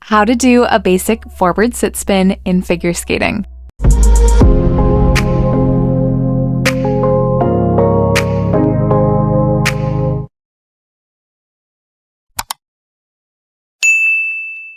How to do a basic forward sit spin in figure skating.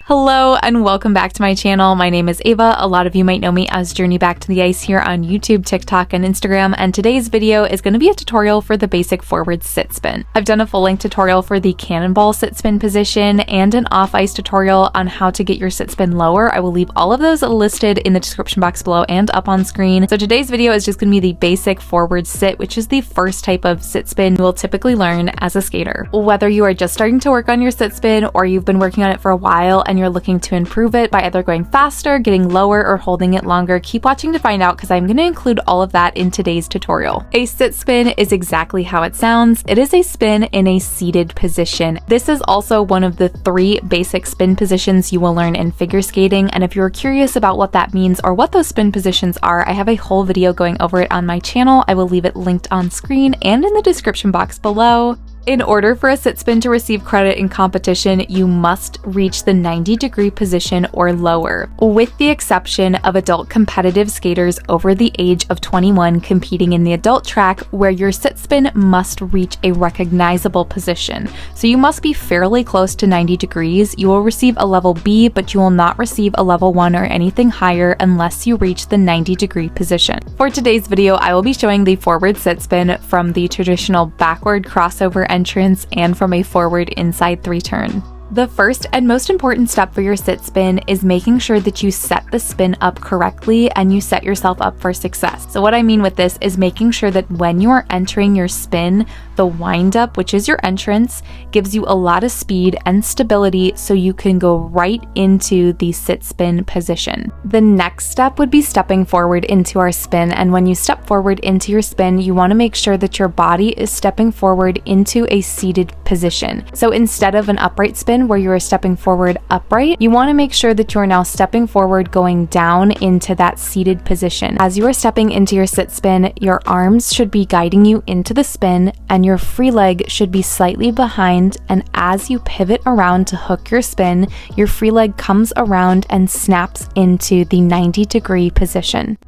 Hello and welcome back to my channel. My name is Ava. A lot of you might know me as Journey Back to the Ice here on YouTube, TikTok, and Instagram, and today's video is going to be a tutorial for the basic forward sit spin. I've done a full length tutorial for the cannonball sit spin position and an off-ice tutorial on how to get your sit spin lower. I will leave all of those listed in the description box below and up on screen. So today's video is just going to be the basic forward sit, which is the first type of sit spin you will typically learn as a skater. Whether you are just starting to work on your sit spin or you've been working on it for a while and you're looking to improve it by either going faster, getting lower, or holding it longer, keep watching to find out because I'm going to include all of that in today's tutorial. A sit spin is exactly how it sounds. It is a spin in a seated position. This is also one of the 3 basic spin positions you will learn in figure skating, and if you're curious about what that means or what those spin positions are, I have a whole video going over it on my channel. I will leave it linked on screen and in the description box below. In order for a sit spin to receive credit in competition, you must reach the 90-degree position or lower, with the exception of adult competitive skaters over the age of 21 competing in the adult track, where your sit spin must reach a recognizable position. So you must be fairly close to 90 degrees. You will receive a level B, but you will not receive a level 1 or anything higher unless you reach the 90-degree position. For today's video, I will be showing the forward sit spin from the traditional backward crossover entrance and from a forward inside 3 turn. The first and most important step for your sit spin is making sure that you set the spin up correctly and you set yourself up for success. So what I mean with this is making sure that when you are entering your spin, the wind up, which is your entrance, gives you a lot of speed and stability so you can go right into the sit spin position. The next step would be stepping forward into our spin, and when you step forward into your spin, you want to make sure that your body is stepping forward into a seated position. So instead of an upright spin where you are stepping forward upright, you want to make sure that you are now stepping forward going down into that seated position. As you are stepping into your sit spin, your arms should be guiding you into the spin and your free leg should be slightly behind, and as you pivot around to hook your spin, your free leg comes around and snaps into the 90-degree position.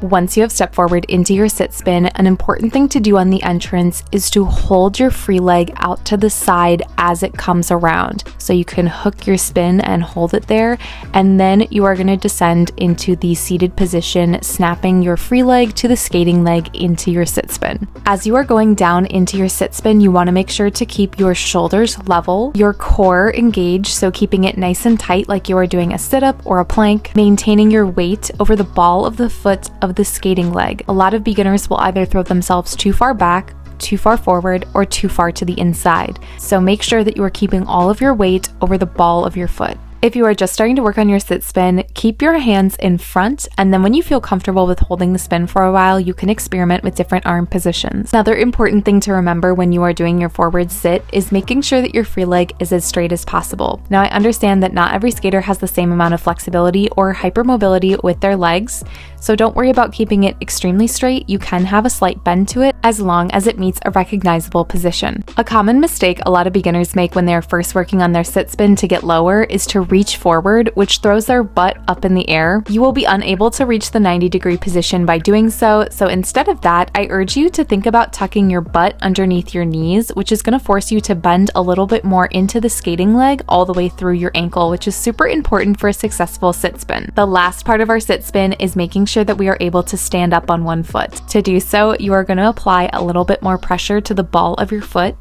Once you have stepped forward into your sit spin, an important thing to do on the entrance is to hold your free leg out to the side as it comes around. So you can hook your spin and hold it there, and then you are going to descend into the seated position, snapping your free leg to the skating leg into your sit spin. As you are going down into your sit spin, you want to make sure to keep your shoulders level, your core engaged, so keeping it nice and tight like you are doing a sit-up or a plank, maintaining your weight over the ball of the foot of the skating leg. A lot of beginners will either throw themselves too far back, too far forward, or too far to the inside. So make sure that you are keeping all of your weight over the ball of your foot. If you are just starting to work on your sit spin, keep your hands in front, and then when you feel comfortable with holding the spin for a while, you can experiment with different arm positions. Another important thing to remember when you are doing your forward sit is making sure that your free leg is as straight as possible. Now, I understand that not every skater has the same amount of flexibility or hypermobility with their legs, so don't worry about keeping it extremely straight. You can have a slight bend to it as long as it meets a recognizable position. A common mistake a lot of beginners make when they are first working on their sit spin to get lower is to reach forward, which throws their butt up in the air. You will be unable to reach the 90-degree position by doing so, so instead of that, I urge you to think about tucking your butt underneath your knees, which is going to force you to bend a little bit more into the skating leg all the way through your ankle, which is super important for a successful sit spin. The last part of our sit spin is making sure that we are able to stand up on one foot. To do so, you are going to apply a little bit more pressure to the ball of your foot.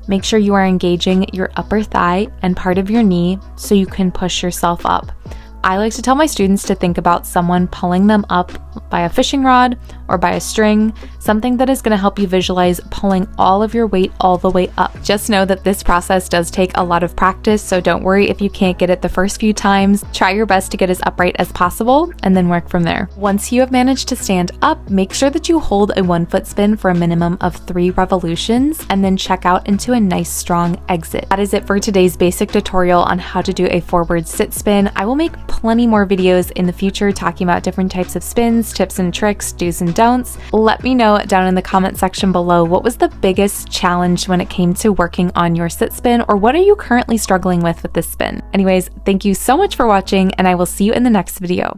Make sure you are engaging your upper thigh and part of your knee so you can push yourself up. I like to tell my students to think about someone pulling them up by a fishing rod or by a string, something that is going to help you visualize pulling all of your weight all the way up. Just know that this process does take a lot of practice, so don't worry if you can't get it the first few times. Try your best to get as upright as possible and then work from there. Once you have managed to stand up, make sure that you hold a 1 foot spin for a minimum of 3 revolutions and then check out into a nice strong exit. That is it for today's basic tutorial on how to do a forward sit spin. I will make plenty more videos in the future talking about different types of spins, tips and tricks, do's and don'ts. Let me know down in the comment section below, what was the biggest challenge when it came to working on your sit spin, or what are you currently struggling with this spin? Anyways, thank you so much for watching, and I will see you in the next video.